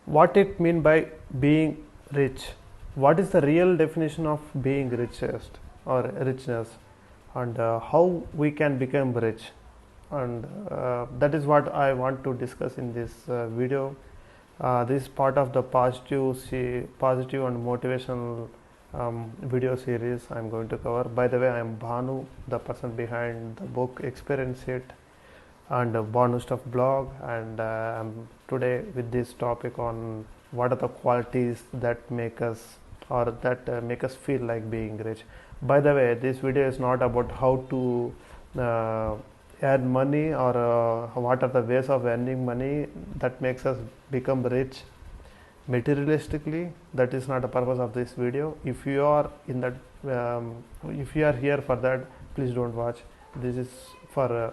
what it mean by being rich, what is the real definition of being richest or richness, and how we can become rich, and that is what I want to discuss in this video. This is part of the positive and motivational video series I'm going to cover. By the way, I am Bhanu, the person behind the book Experience It and Bhanu Stuff blog, and I'm today with this topic on what are the qualities that make us make us feel like being rich. By the way, this video is not about how to earn money or what are the ways of earning money that makes us become rich materialistically. That is not the purpose of this video. If you are in that if you are here for that, please don't watch. This is for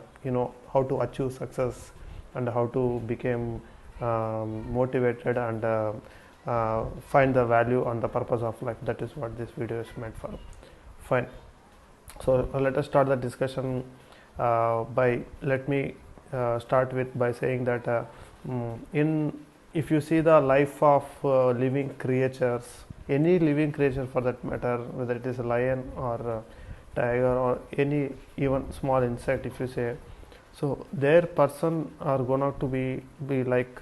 how to achieve success and how to become motivated and find the value and the purpose of life. That is what this video is meant for. Fine. So let us start the discussion. Let me start with by saying that if you see the life of living creatures, any living creature for that matter, whether it is a lion or a tiger or any even small insect, if you say, so their person are gonna to be like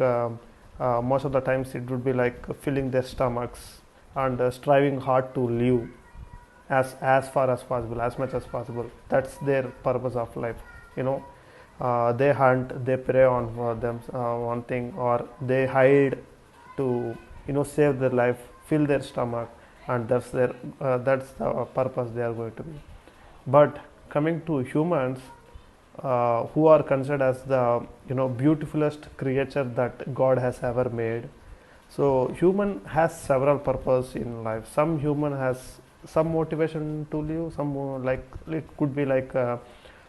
most of the times it would be like filling their stomachs and striving hard to live as far as possible, as much as possible. That's their purpose of life. They hunt, they prey on for them one thing, or they hide to save their life, fill their stomach, and that's the purpose they are going to be. But coming to humans, who are considered as the beautifulest creature that God has ever made. So human has several purposes in life. Some human has some motivation to live, some like it could be like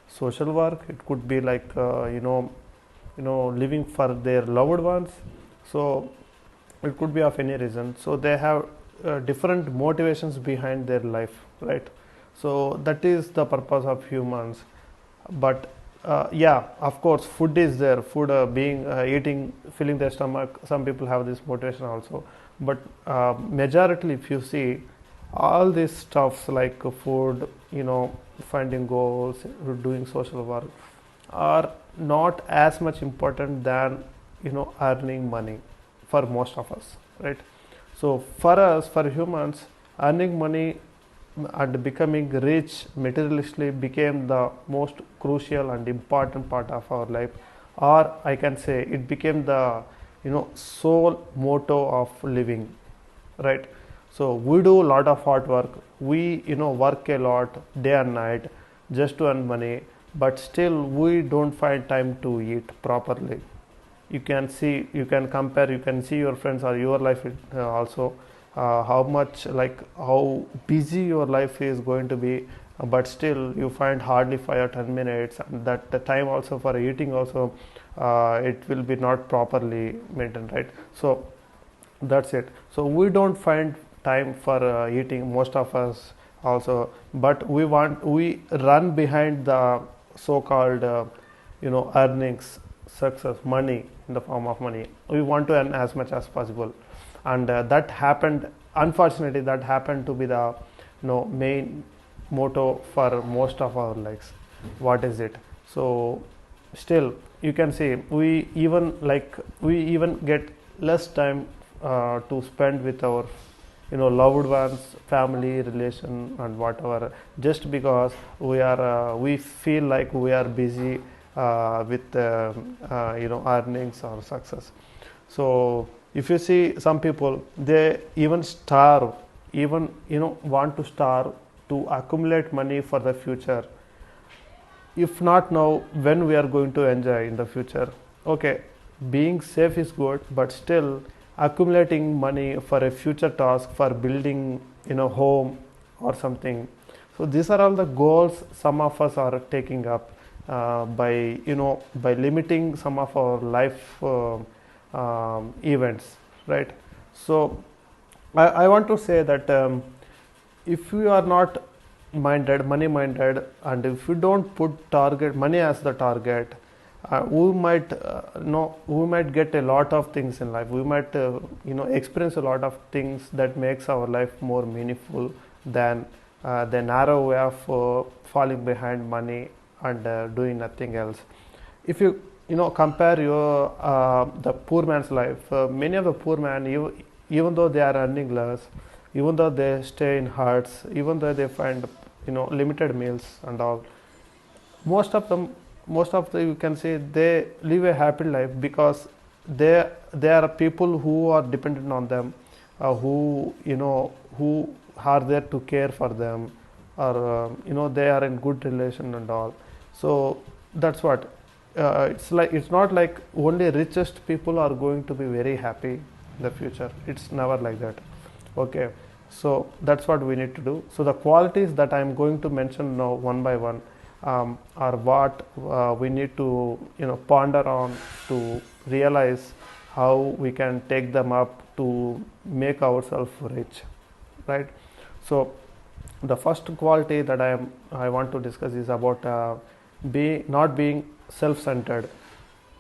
social work, it could be like living for their loved ones, so it could be of any reason. So they have different motivations behind their life, right? So that is the purpose of humans. But yeah, of course food is there, food being eating, filling their stomach, some people have this motivation also. But majority, if you see, all these stuffs like food, finding goals, doing social work are not as much important than earning money for most of us, right? So for us, for humans, earning money and becoming rich materialistically became the most crucial and important part of our life, or I can say it became the sole motto of living, right? So we do a lot of hard work, we work a lot day and night just to earn money, but still we don't find time to eat properly. You can compare, you can see your friends or your life also, how busy your life is going to be, but still you find hardly 5 or 10 minutes, and that the time also for eating also it will be not properly maintained, right? So that's it. So we don't find time for eating, most of us also, but we run behind the so-called earnings, success, money, in the form of money. We want to earn as much as possible, and that happened, unfortunately that happened to be the main motto for most of our lives. What is it? So still you can see we even get less time to spend with our loved ones, family, relation, and whatever, just because we feel like we are busy with earnings or success. So if you see some people, they even starve, want to starve to accumulate money for the future. If not now, when we are going to enjoy in the future? Okay, being safe is good, but still accumulating money for a future task, for building home or something. So these are all the goals some of us are taking up by limiting some of our life events, right? So I want to say that if you are not money minded, and if you don't put money as the target, We might get a lot of things in life. We might experience a lot of things that makes our life more meaningful than the narrow way of falling behind money and doing nothing else. If you compare your the poor man's life, many of the poor man, even though they are earning less, even though they stay in huts, even though they find limited meals and all, most of them, you can say, they live a happy life because they are people who are dependent on them, who are there to care for them, or they are in good relation and all. So that's what it's not like only richest people are going to be very happy in the future. It's never like that. Okay, so that's what we need to do. So the qualities that I'm going to mention now one by one are what we need to ponder on to realize how we can take them up to make ourselves rich, right? So the first quality that I want to discuss is about not being self-centered,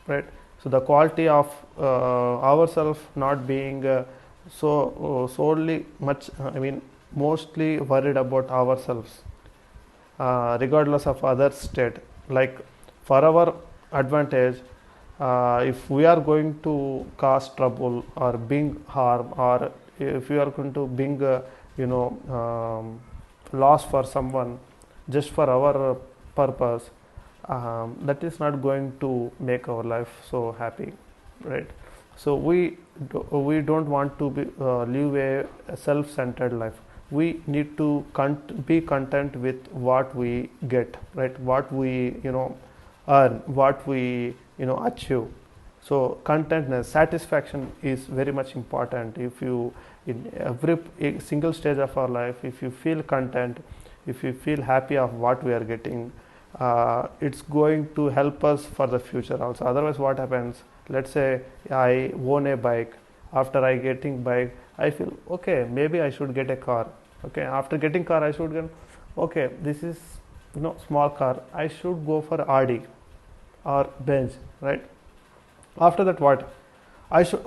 right? So the quality of ourselves not being solely much, mostly worried about ourselves, regardless of other state. Like for our advantage, if we are going to cause trouble or bring harm, or if we are going to bring loss for someone just for our purpose, that is not going to make our life so happy, right? So we don't want to live a self-centered life. We need to be content with what we get, right? What we earn, what we achieve. So contentness, satisfaction is very much important. If you, in every single stage of our life, if you feel content, if you feel happy of what we are getting, it's going to help us for the future also. Otherwise, what happens? Let's say I own a bike. After I getting bike, I feel okay, maybe I should get a car. Okay, after getting car, I should get, okay, this is small car, I should go for Audi or Benz, right? After that, what I should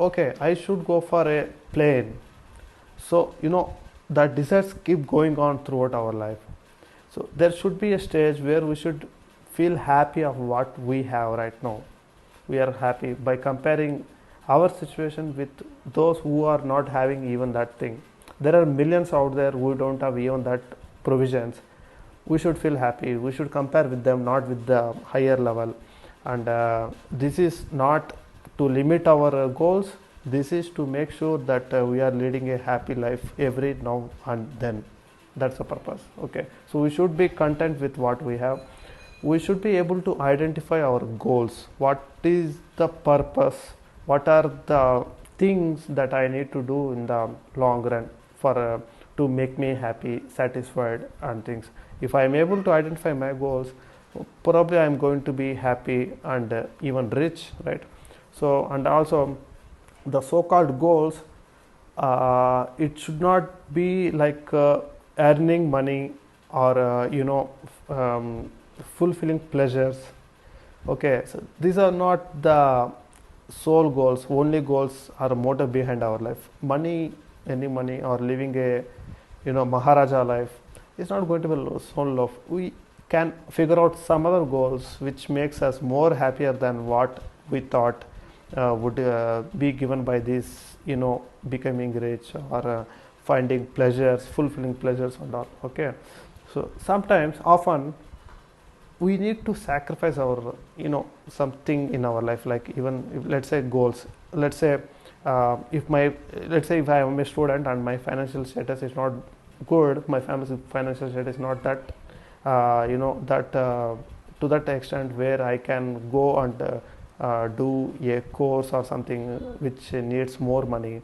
go for a plane. So the desires keep going on throughout our life. So there should be a stage where we should feel happy of what we have right now. We are happy by comparing our situation with those who are not having even that thing. There are millions out there who don't have even that provisions. We should feel happy. We should compare with them, not with the higher level. And this is not to limit our goals. This is to make sure that we are leading a happy life every now and then. That's the purpose. Okay, so we should be content with what we have. We should be able to identify our goals. What is the purpose? What are the things that I need to do in the long run for to make me happy, satisfied, and things? If I am able to identify my goals, probably I am going to be happy and even rich, right? So, and also the so-called goals, it should not be like earning money or fulfilling pleasures. Okay, so these are not the sole goals, only goals or motive behind our life. Any money or living a Maharaja life is not going to be sole love. We can figure out some other goals which makes us more happier than what we thought would be given by this becoming rich or finding pleasures, fulfilling pleasures and all. Okay, so often we need to sacrifice our something in our life, like even if, let's say, goals. Let's say if I am a student and my financial status is not good, my family's financial status is not that to that extent where I can go and do a course or something which needs more money,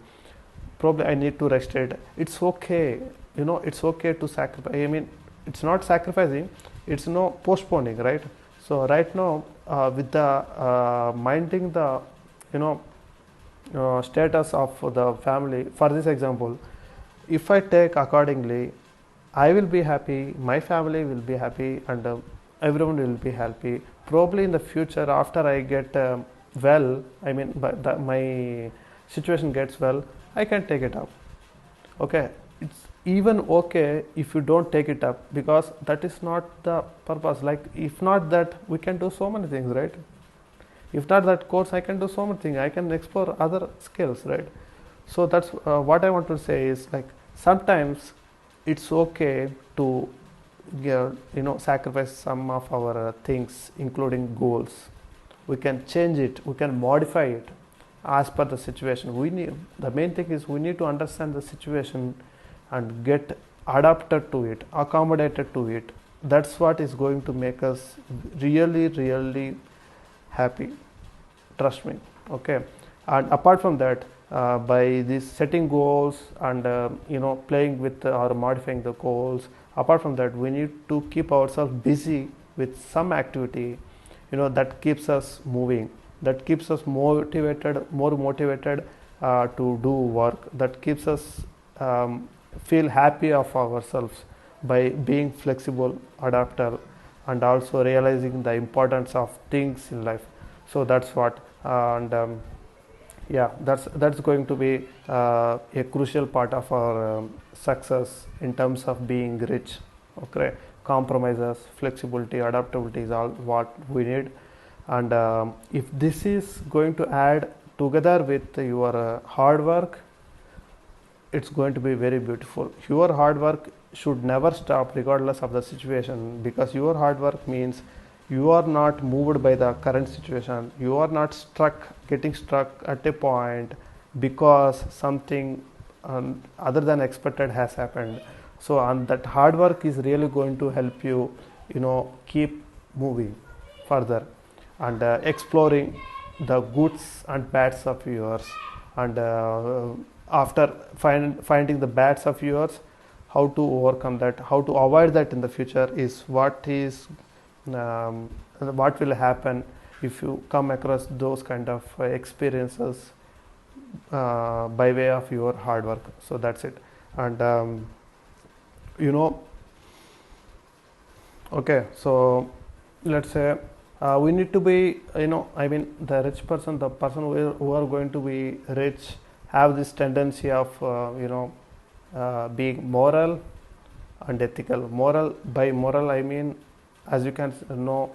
probably I need to restrict. It's okay, it's okay to sacrifice. It's not sacrificing, it's postponing, right? So right now, with the minding the status of the family, for this example, if I take accordingly, I will be happy, my family will be happy, and everyone will be happy. probably in the future after I get well, I mean my situation gets well, I can take it up. Okay, it's even okay if you don't take it up, because that is not the purpose. Like, if not that, we can do so many things, right? If not that course, I can do so many things. I can explore other skills, right? So that's what I want to say is, like, sometimes it's okay to sacrifice some of our things, including goals. We can change it, we can modify it as per the situation. The main thing is, we need to understand the situation and get adapted to it, accommodated to it. That's what is going to make us really, really happy. Trust me. Okay. And apart from that, by this setting goals and playing with or modifying the goals, apart from that, we need to keep ourselves busy with some activity, that keeps us moving, that keeps us more motivated to do work, that keeps us feel happy of ourselves, by being flexible, adaptable, and also realizing the importance of things in life. So that's what. And yeah, that's going to be a crucial part of our success in terms of being rich. Okay, compromises, flexibility, adaptability is all what we need. And if this is going to add together with your hard work, it's going to be very beautiful. Your hard work should never stop regardless of the situation, because your hard work means you are not moved by the current situation. You are not getting stuck at a point because something other than expected has happened. So, and that hard work is really going to help you, keep moving further and exploring the goods and bads of yours. And after finding the bads of yours, how to overcome that, how to avoid that in the future is what will happen if you come across those kind of experiences by way of your hard work. So that's it. And okay, so let's say we need to be, the rich person, the person who are going to be rich, have this tendency of being moral and ethical. By moral I mean, as you can know,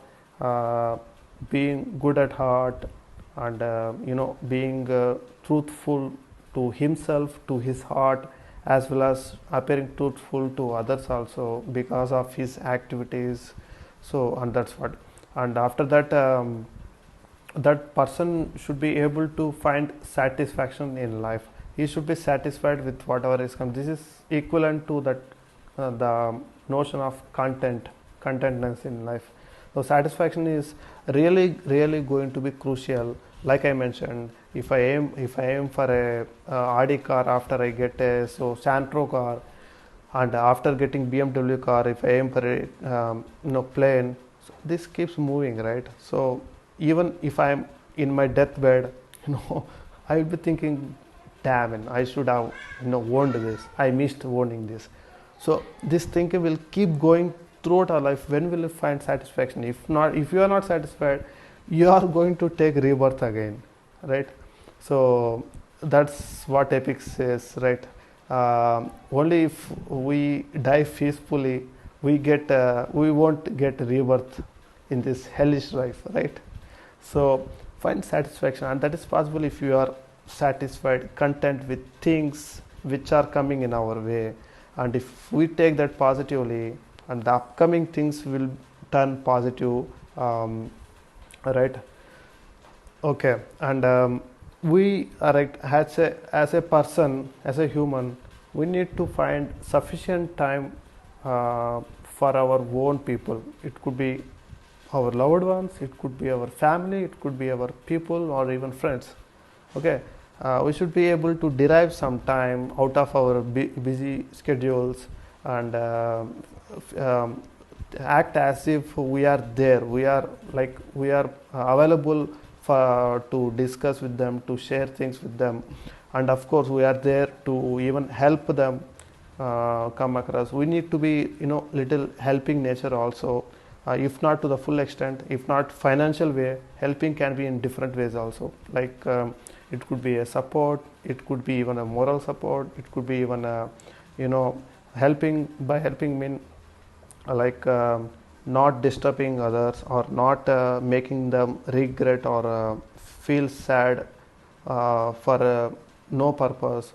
being good at heart, and being truthful to himself, to his heart, as well as appearing truthful to others also because of his activities. So, and that's what. And after that, that person should be able to find satisfaction in life. He should be satisfied with whatever is come. This is equivalent to that the notion of contentness in life. So satisfaction is really going to be crucial. Like I mentioned, if I aim for a Audi car after I get a Santro car, and after getting BMW car, if I aim for a plane, so this keeps moving, right? So even if I am in my deathbed, I will be thinking, damn, and I should have owned this. I missed owning this. So this thinking will keep going throughout our life. When will you find satisfaction? If you are not satisfied, you are going to take rebirth again, right? So that's what Epic says, right? Only if we die peacefully, we won't get rebirth in this hellish life, right? So find satisfaction, and that is possible if you are satisfied, content with things which are coming in our way. And if we take that positively, and the upcoming things will turn positive, right? Okay. And we are, like, as a person, as a human, we need to find sufficient time for our own people. It could be our loved ones, it could be our family, it could be our people, or even friends. Okay, we should be able to derive some time out of our busy schedules, and act as if we are there. We are available to discuss with them, to share things with them, and of course we are there to even help them come across. We need to be little helping nature also, if not to the full extent, if not financial way, helping can be in different ways also. Like it could be a support, it could be even a moral support, it could be even a, helping. By helping mean like not disturbing others, or not making them regret or feel sad for no purpose.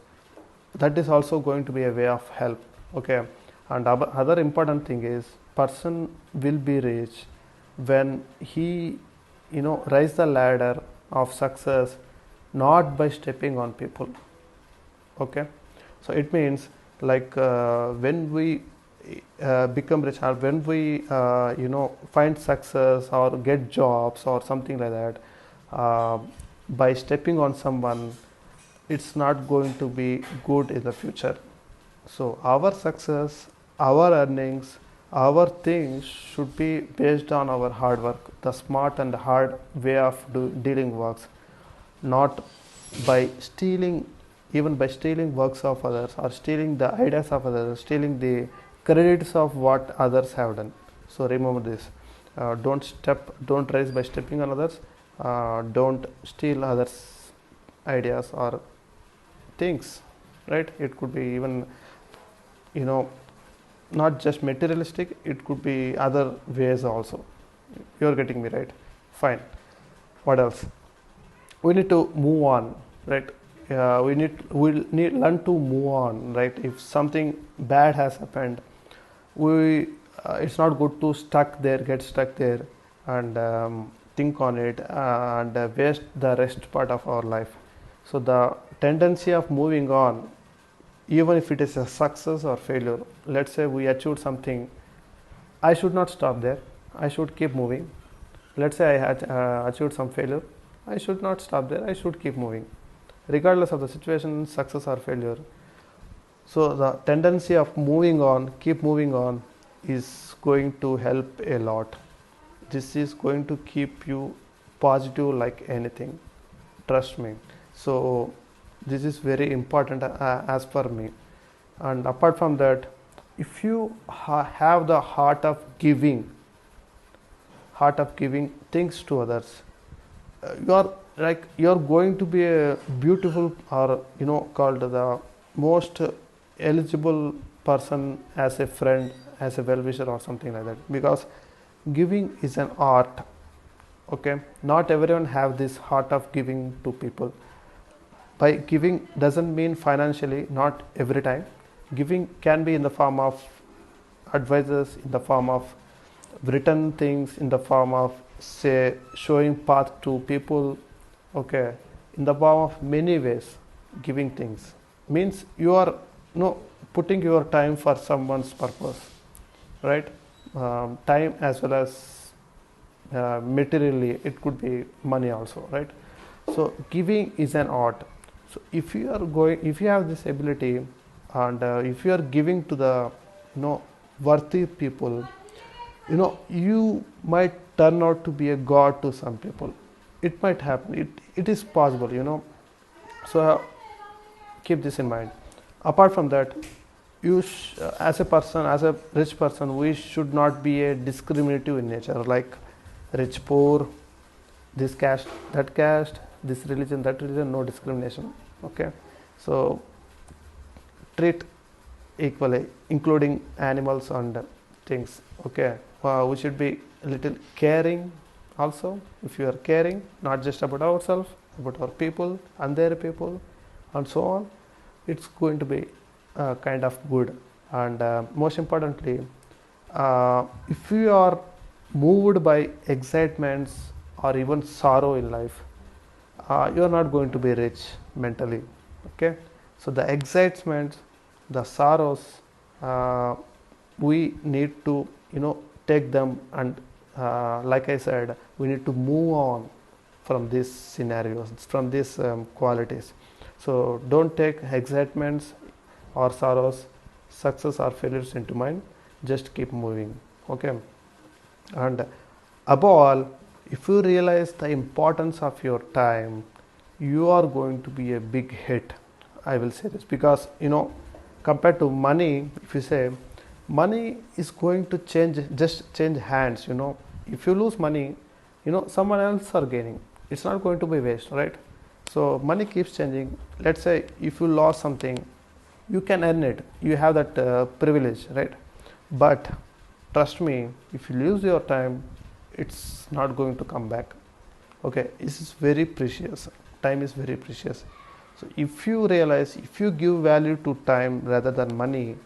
That is also going to be a way of help. Okay. And other important thing is, person will be rich when he rise the ladder of success, not by stepping on people. Okay. So it means like when we become rich, or when we find success or get jobs or something like that, by stepping on someone, it's not going to be good in the future. So our success, our earnings, our things should be based on our hard work, the smart and hard way of dealing works, not by stealing, even by stealing works of others, or stealing the ideas of others, stealing the credits of what others have done. So remember this. Don't rise by stepping on others. Don't steal others' ideas or things, right? It could be even, not just materialistic, it could be other ways also. You're getting me, right? Fine. What else? We need to move on, right? We'll need learn to move on, right? If something bad has happened, it's not good to get stuck there and think on it and waste the rest part of our life. So the tendency of moving on, even if it is a success or failure, let's say we achieved something, I should not stop there. I should keep moving. Let's say I had achieved some failure, I should not stop there. I should keep moving, regardless of the situation, success or failure. So the tendency of moving on, keep moving on, is going to help a lot. This is going to keep you positive like anything. Trust me. So this is very important as per me. And apart from that, if you have the heart of giving things to others, you're going to be a beautiful, or called the most eligible person as a friend, as a well-wisher or something like that, because giving is an art. Okay, not everyone have this heart of giving to people. By giving doesn't mean financially, not every time. Giving can be in the form of advices, in the form of written things, in the form of, say, showing path to people. Okay, in the form of many ways. Giving things means you are putting your time for someone's purpose, right? Time as well as materially, it could be money also, right? So giving is an art. So if you have this ability, and if you are giving to the worthy people, you might turn out to be a god to some people. It might happen. It is possible. So keep this in mind. Apart from that, as a person, as a rich person, we should not be a discriminative in nature, like rich, poor, this caste, that caste, this religion, that religion, no discrimination. Okay, so treat equally, including animals and things. Okay, we should be a little caring also. If you are caring, not just about ourselves, about our people and their people and so on, it's going to be kind of good. And most importantly, if you are moved by excitements or even sorrow in life, you are not going to be rich mentally. Okay, so the excitements, the sorrows, we need to take them, and like I said, we need to move on from these scenarios, from these qualities. So don't take excitements or sorrows, success or failures into mind. Just keep moving. Okay, and above all, if you realize the importance of your time, you are going to be a big hit. I will say this because compared to money, if you say, money is going to change hands. If you lose money, someone else are gaining. It's not going to be waste, right? So money keeps changing. Let's say if you lost something, you can earn it, you have that privilege, right? But trust me, if you lose your time, it's not going to come back. Okay, this is very precious. Time is very precious. So if you realize, if you give value to time rather than money,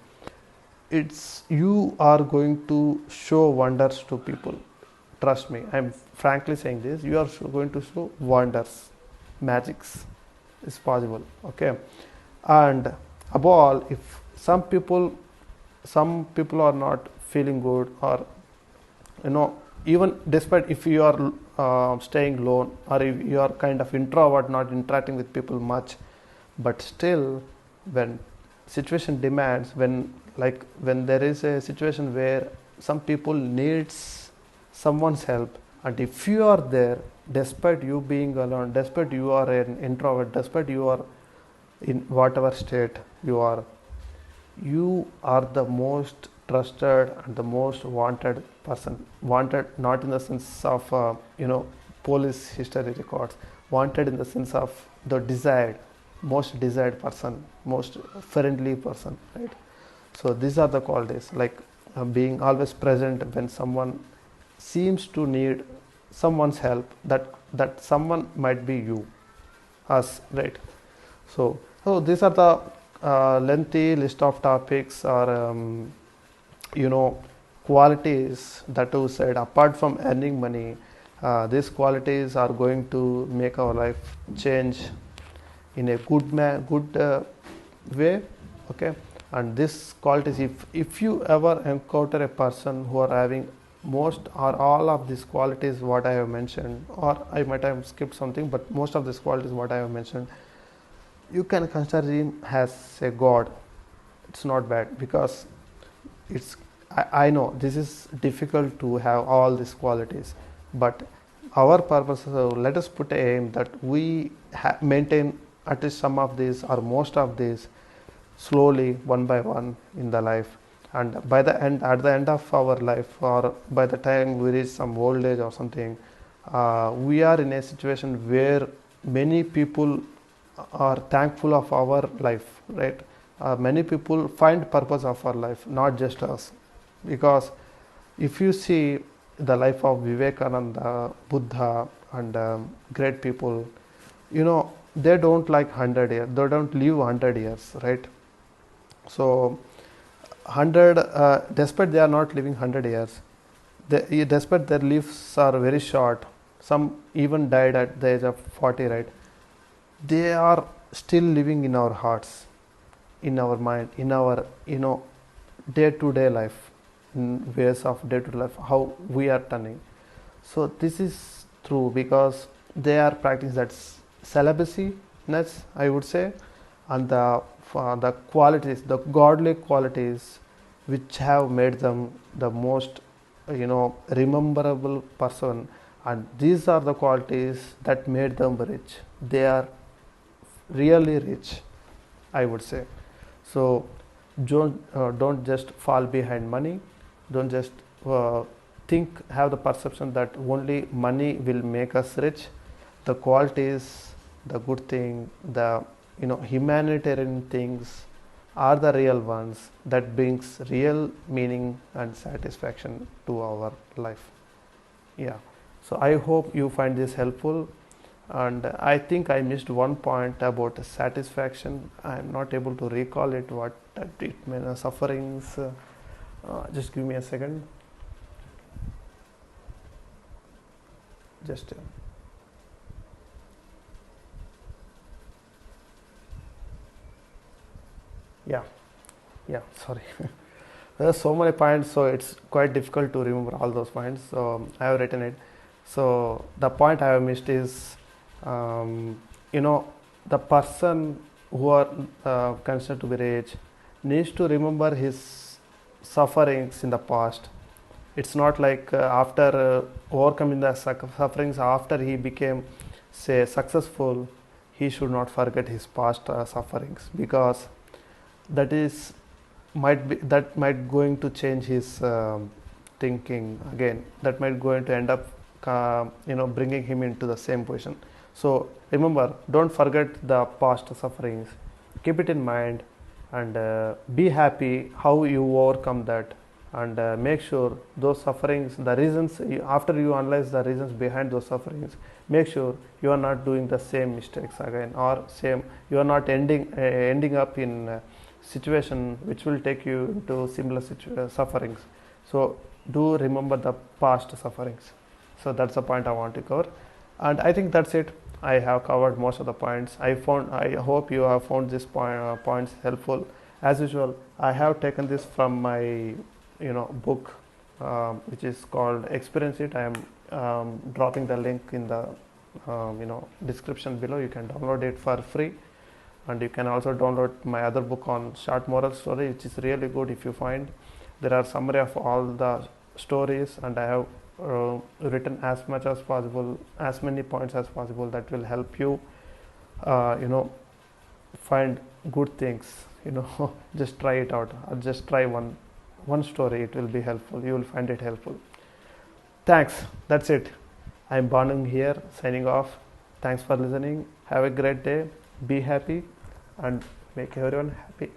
it's you are going to show wonders to people. Trust me, I'm frankly saying this. You are going to show wonders, magics is possible. Okay, and above all, if some people are not feeling good, or even despite if you are staying alone, or if you are kind of introvert, not interacting with people much, but still when situation demands, when there is a situation where some people needs someone's help, and if you are there, despite you being alone, despite you are an introvert, despite you are in whatever state you are the most trusted and the most wanted person. Wanted not in the sense of police history records, wanted in the sense of the most desired person, most friendly person, right? So these are the qualities, like being always present when someone seems to need someone's help, that someone might be you, us, right? So these are the lengthy list of topics, or qualities that you said. Apart from earning money, these qualities are going to make our life change in a good way. Okay, and these qualities, if you ever encounter a person who are having most or all of these qualities what I have mentioned, or I might have skipped something, but most of these qualities what I have mentioned, you can consider him as a god. It's not bad, because I know this is difficult to have all these qualities, but our purpose is, let us put a aim that we maintain at least some of these or most of these slowly, one by one in the life. And at the end of our life, or by the time we reach some old age or something, we are in a situation where many people are thankful of our life, right? Many people find purpose of our life, not just us. Because if you see the life of Vivekananda, Buddha, and great people, they don't like 100 years, they don't live 100 years, right? So 100, despite they are not living 100 years, despite their lives are very short, some even died at the age of 40, right? They are still living in our hearts, in our mind, in our day-to-day life, in ways of day-to-day life, how we are turning. So this is true, because they are practicing that celibacy-ness, I would say, and the qualities, the godly qualities, which have made them the most rememberable person. And these are the qualities that made them rich. They are really rich, I would say. So don't just fall behind money. Don't just have the perception that only money will make us rich. The qualities, the good thing, the humanitarian things are the real ones that brings real meaning and satisfaction to our life. Yeah. So I hope you find this helpful. And I think I missed one point about satisfaction. I am not able to recall it, what it means, sufferings. Just give me a second. Just yeah, sorry. There are so many points, so it's quite difficult to remember all those points. So I have written it. So the point I have missed is, the person who are considered to be rich needs to remember his sufferings in the past. It's not like after overcoming the sufferings, after he became, say, successful, he should not forget his past sufferings, because that is might going to change his thinking again. That might going to end up bringing him into the same position. So remember, don't forget the past sufferings, keep it in mind, and be happy how you overcome that, and make sure those sufferings, the reasons, after you analyze the reasons behind those sufferings, make sure you are not doing the same mistakes again, or same, you are not ending up in a situation which will take you into similar sufferings. So do remember the past sufferings. So that's the point I want to cover, and I think that's it. I have covered most of the points. I hope you have found these points helpful. As usual, I have taken this from my book, which is called Experience It. I am dropping the link in the description below. You can download it for free, and you can also download my other book on short moral story, which is really good. If you find, there are summary of all the stories, and I have written as much as possible, as many points as possible, that will help you find good things. Just try it out, or just try one story. It will be helpful, you will find it helpful. Thanks, that's it. I'm Bhanu here, signing off. Thanks for listening. Have a great day, be happy, and make everyone happy.